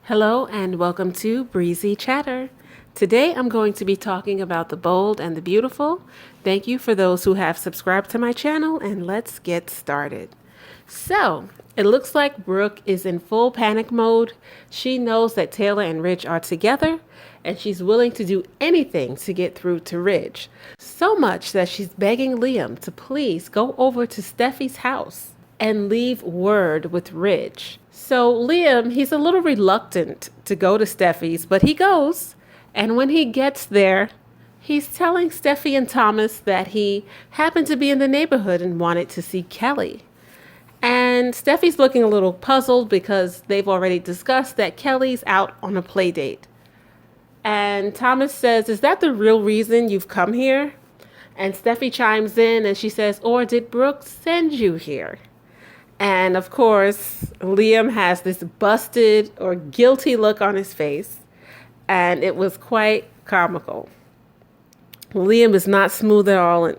Hello and welcome to Breezy Chatter. Today I'm going to be talking about the bold and the beautiful. Thank you for those who have subscribed to my channel, and let's get started. So, it looks like Brooke is in full panic mode. She knows that Taylor and Ridge are together, and she's willing to do anything to get through to Ridge. So much that she's begging Liam to please go over to Steffi's house and leave word with Ridge. So Liam, he's a little reluctant to go to Steffi's, but he goes. And when he gets there, he's telling Steffi and Thomas that he happened to be in the neighborhood and wanted to see Kelly. And Steffi's looking a little puzzled because they've already discussed that Kelly's out on a play date. And Thomas says, "Is that the real reason you've come here?" And Steffi chimes in and she says, "Or did Brooke send you here?" And of course, Liam has this busted or guilty look on his face, and it was quite comical. Liam is not smooth at all.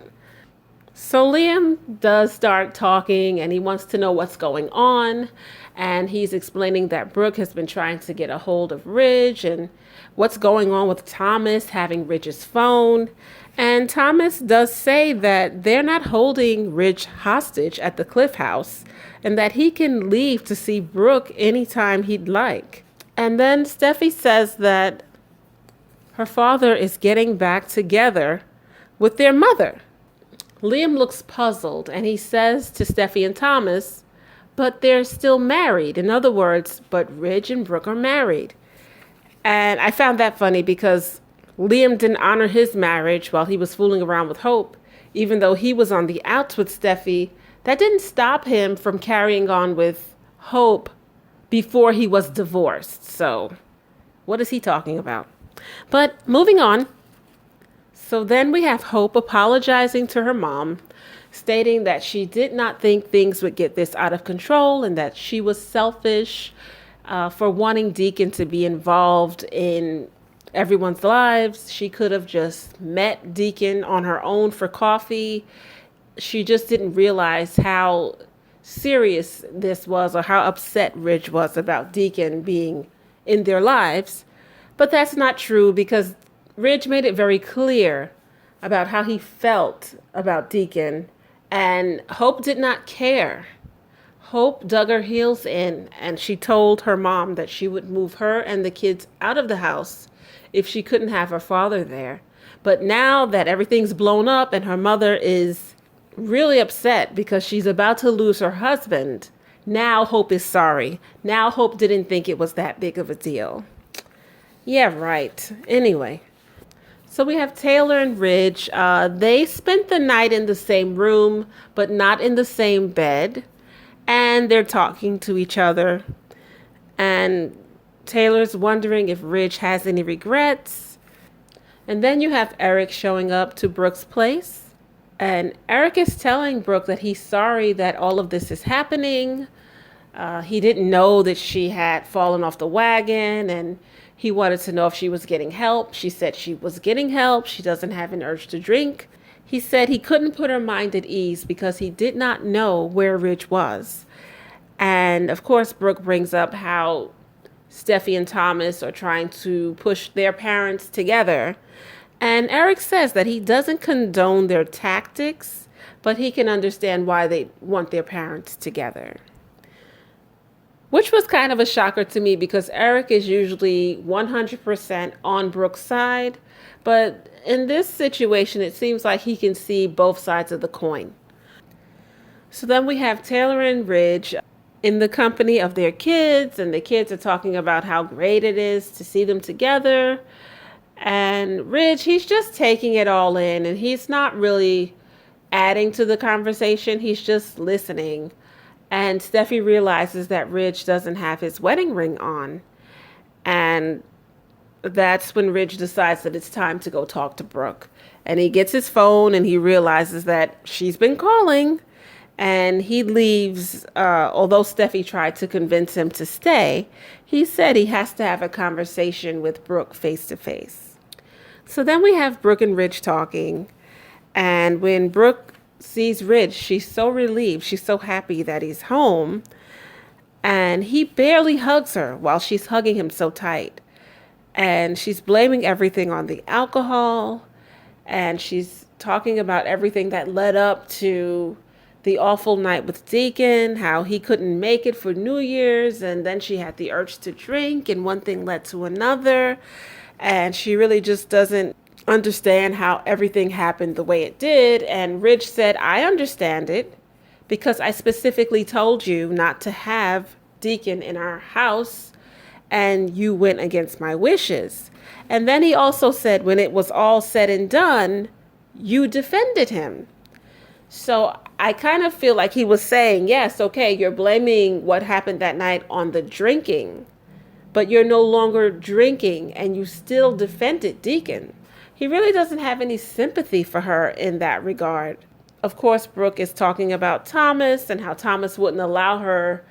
So Liam does start talking, and he wants to know what's going on. And he's explaining that Brooke has been trying to get a hold of Ridge and what's going on with Thomas having Ridge's phone. And Thomas does say that they're not holding Ridge hostage at the Cliff House and that he can leave to see Brooke anytime he'd like. And then Steffi says that her father is getting back together with their mother. Liam looks puzzled and he says to Steffi and Thomas, "But they're still married." In other words, but Ridge and Brooke are married. And I found that funny because Liam didn't honor his marriage while he was fooling around with Hope. Even though he was on the outs with Steffi, that didn't stop him from carrying on with Hope before he was divorced. So what is he talking about? But moving on. So then we have Hope apologizing to her mom, stating that she did not think things would get this out of control and that she was selfish for wanting Deacon to be involved in everyone's lives. She could have just met Deacon on her own for coffee. She just didn't realize how serious this was or how upset Ridge was about Deacon being in their lives. But that's not true because Ridge made it very clear about how he felt about Deacon, and Hope did not care. Hope dug her heels in, and she told her mom that she would move her and the kids out of the house if she couldn't have her father there. But now that everything's blown up and her mother is really upset because she's about to lose her husband, now Hope is sorry. Now Hope didn't think it was that big of a deal. Yeah, right. Anyway. So we have Taylor and Ridge. They spent the night in the same room, but not in the same bed. And they're talking to each other. And Taylor's wondering if Ridge has any regrets. And then you have Eric showing up to Brooke's place. And Eric is telling Brooke that he's sorry that all of this is happening. He didn't know that she had fallen off the wagon, and he wanted to know if she was getting help. She said she was getting help. She doesn't have an urge to drink. He said he couldn't put her mind at ease because he did not know where Ridge was. And of course, Brooke brings up how Steffi and Thomas are trying to push their parents together. And Eric says that he doesn't condone their tactics, but he can understand why they want their parents together. Which was kind of a shocker to me because Eric is usually 100% on Brooke's side. But in this situation, it seems like he can see both sides of the coin. So then we have Taylor and Ridge in the company of their kids, and the kids are talking about how great it is to see them together. And Ridge, he's just taking it all in, and he's not really adding to the conversation. He's just listening. And Steffi realizes that Ridge doesn't have his wedding ring on. And that's when Ridge decides that it's time to go talk to Brooke. And he gets his phone and he realizes that she's been calling. And he leaves, although Steffi tried to convince him to stay, he said he has to have a conversation with Brooke face to face. So then we have Brooke and Ridge talking. And when Brooke sees Ridge, she's so relieved. She's so happy that he's home. And he barely hugs her while she's hugging him so tight. And she's blaming everything on the alcohol. And she's talking about everything that led up to the awful night with Deacon, how he couldn't make it for New Year's. And then she had the urge to drink, and one thing led to another. And she really just doesn't understand how everything happened the way it did. And Ridge said, I understand it because I specifically told you not to have Deacon in our house, and you went against my wishes. And then he also said, when it was all said and done, you defended him. So I kind of feel like he was saying, yes, okay, you're blaming what happened that night on the drinking, but you're no longer drinking and you still defended Deacon. He really doesn't have any sympathy for her in that regard. Of course, Brooke is talking about Thomas and how Thomas wouldn't allow her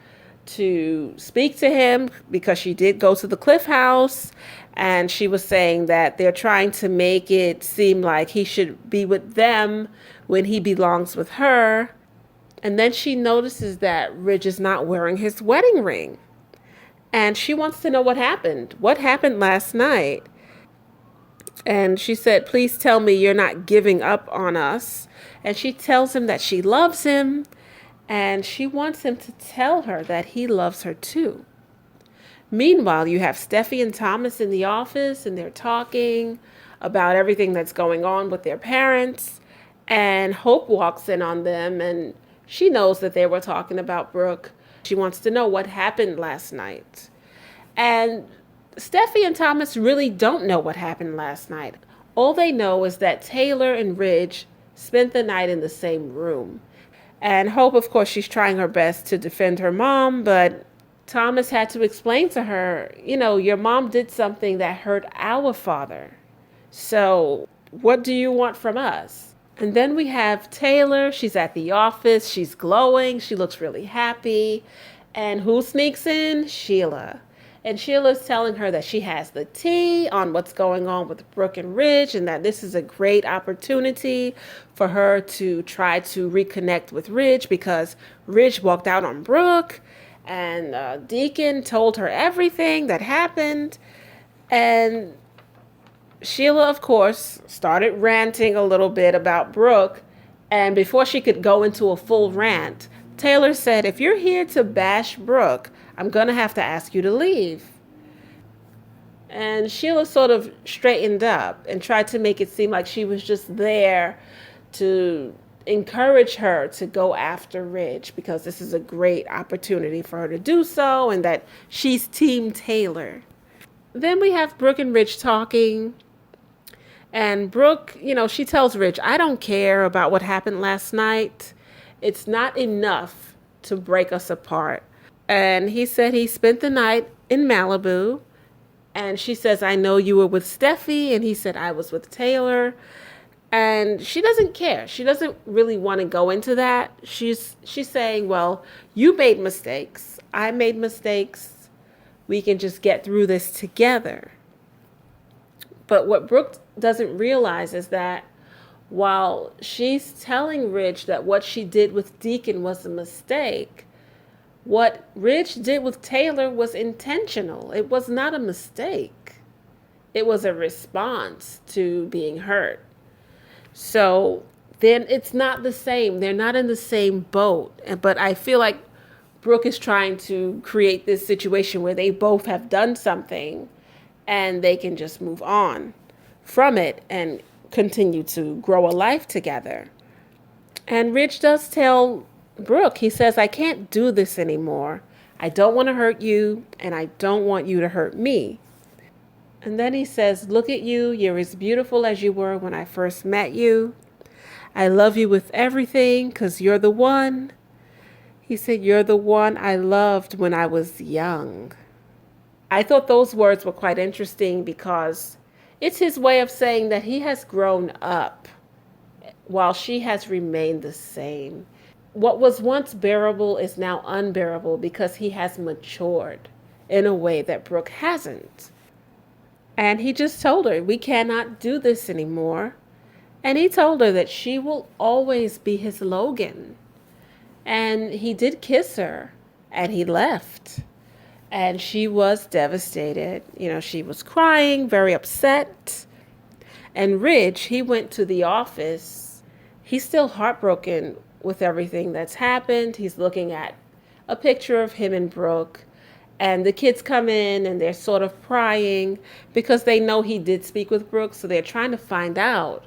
to speak to him because she did go to the Cliff House, and she was saying that they're trying to make it seem like he should be with them when he belongs with her. And then she notices that Ridge is not wearing his wedding ring, and she wants to know what happened. What happened last night? And she said, please tell me you're not giving up on us. And she tells him that she loves him, and she wants him to tell her that he loves her too. Meanwhile, you have Steffi and Thomas in the office, and they're talking about everything that's going on with their parents. And Hope walks in on them, and she knows that they were talking about Brooke. She wants to know what happened last night. And Steffi and Thomas really don't know what happened last night. All they know is that Taylor and Ridge spent the night in the same room. And Hope, of course, she's trying her best to defend her mom, but Thomas had to explain to her, your mom did something that hurt our father. So what do you want from us? And then we have Taylor. She's at the office. She's glowing. She looks really happy. And who sneaks in? Sheila. And Sheila's telling her that she has the tea on what's going on with Brooke and Ridge, and that this is a great opportunity for her to try to reconnect with Ridge because Ridge walked out on Brooke, and Deacon told her everything that happened. And Sheila, of course, started ranting a little bit about Brooke. And before she could go into a full rant, Taylor said, if you're here to bash Brooke, I'm going to have to ask you to leave. And Sheila sort of straightened up and tried to make it seem like she was just there to encourage her to go after Ridge because this is a great opportunity for her to do so, and that she's Team Taylor. Then we have Brooke and Ridge talking. And Brooke, she tells Ridge, I don't care about what happened last night. It's not enough to break us apart. And he said he spent the night in Malibu. And she says, I know you were with Steffi. And he said, I was with Taylor. And she doesn't care. She doesn't really want to go into that. She's saying, well, you made mistakes. I made mistakes. We can just get through this together. But what Brooke doesn't realize is that while she's telling Ridge that what she did with Deacon was a mistake, what Ridge did with Taylor was intentional. It was not a mistake. It was a response to being hurt. So then it's not the same. They're not in the same boat. But I feel like Brooke is trying to create this situation where they both have done something and they can just move on from it and continue to grow a life together. And Ridge does tell Brooke, he says, I can't do this anymore. I don't want to hurt you, and I don't want you to hurt me. And then he says, look at you. You're as beautiful as you were when I first met you. I love you with everything because you're the one. He said, you're the one I loved when I was young. I thought those words were quite interesting because it's his way of saying that he has grown up while she has remained the same. What was once bearable is now unbearable because he has matured in a way that Brooke hasn't. And he just told her, we cannot do this anymore. And he told her that she will always be his Logan. And he did kiss her. and he left. And she was devastated. She was crying, very upset. And Ridge, he went to the office. He's still heartbroken with everything that's happened. He's looking at a picture of him and Brooke. And the kids come in and they're sort of prying because they know he did speak with Brooke. So they're trying to find out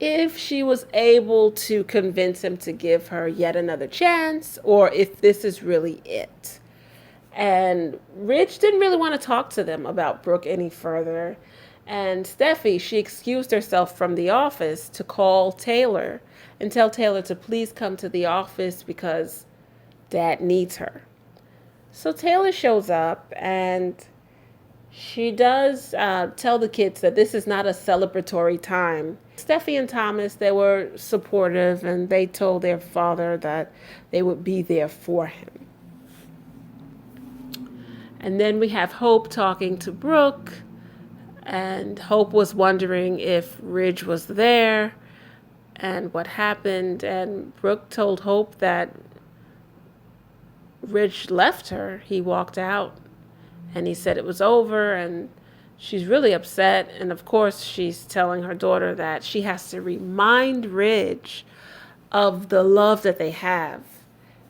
if she was able to convince him to give her yet another chance or if this is really it. And Ridge didn't really want to talk to them about Brooke any further. And Steffi, she excused herself from the office to call Taylor and tell Taylor to please come to the office because Dad needs her. So Taylor shows up and she does tell the kids that this is not a celebratory time. Steffi and Thomas, they were supportive and they told their father that they would be there for him. And then we have Hope talking to Brooke, and Hope was wondering if Ridge was there and what happened. And Brooke told Hope that Ridge left her. He walked out and he said it was over, and she's really upset. And of course, she's telling her daughter that she has to remind Ridge of the love that they have.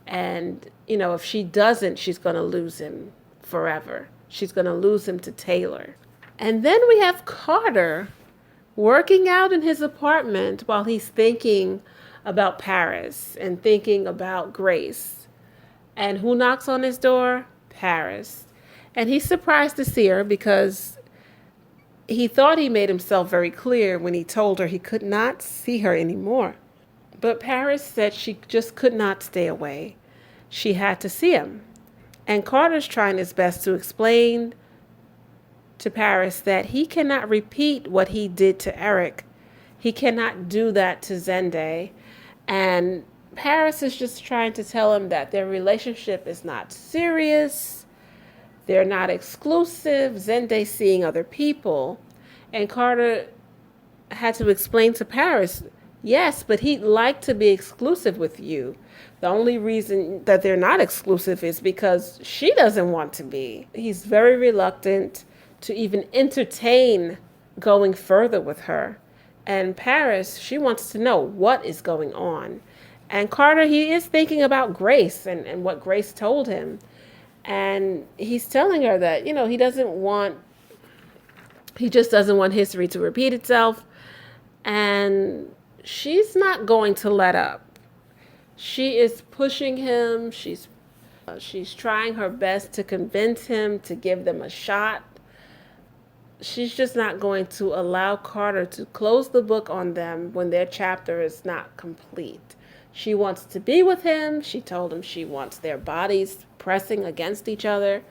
And, if she doesn't, she's going to lose him forever. She's going to lose him to Taylor. And then we have Carter working out in his apartment while he's thinking about Paris and thinking about Grace. And who knocks on his door? Paris. And he's surprised to see her because he thought he made himself very clear when he told her he could not see her anymore. But Paris said she just could not stay away. She had to see him. And Carter's trying his best to explain to Paris that he cannot repeat what he did to Eric. He cannot do that to Zende. And Paris is just trying to tell him that their relationship is not serious. They're not exclusive. Zende's seeing other people. And Carter had to explain to Paris, yes, but he'd like to be exclusive with you. The only reason that they're not exclusive is because she doesn't want to be. He's very reluctant to even entertain going further with her. And Paris, she wants to know what is going on. And Carter, he is thinking about Grace and what Grace told him. And he's telling her that, he just doesn't want history to repeat itself. And she's not going to let up. She is pushing him. She's trying her best to convince him to give them a shot. She's just not going to allow Carter to close the book on them when their chapter is not complete. She wants to be with him. She told him she wants their bodies pressing against each other.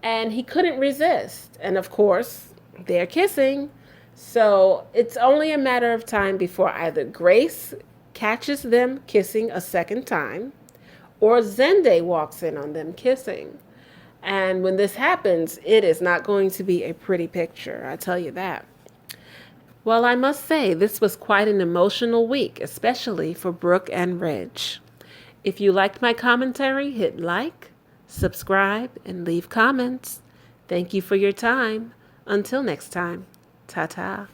And he couldn't resist. And of course, they're kissing. So it's only a matter of time before either Grace catches them kissing a second time or Zende walks in on them kissing. And when this happens, it is not going to be a pretty picture, I tell you that. Well, I must say, this was quite an emotional week, especially for Brooke and Ridge. If you liked my commentary, hit like, subscribe, and leave comments. Thank you for your time. Until next time, ta-ta.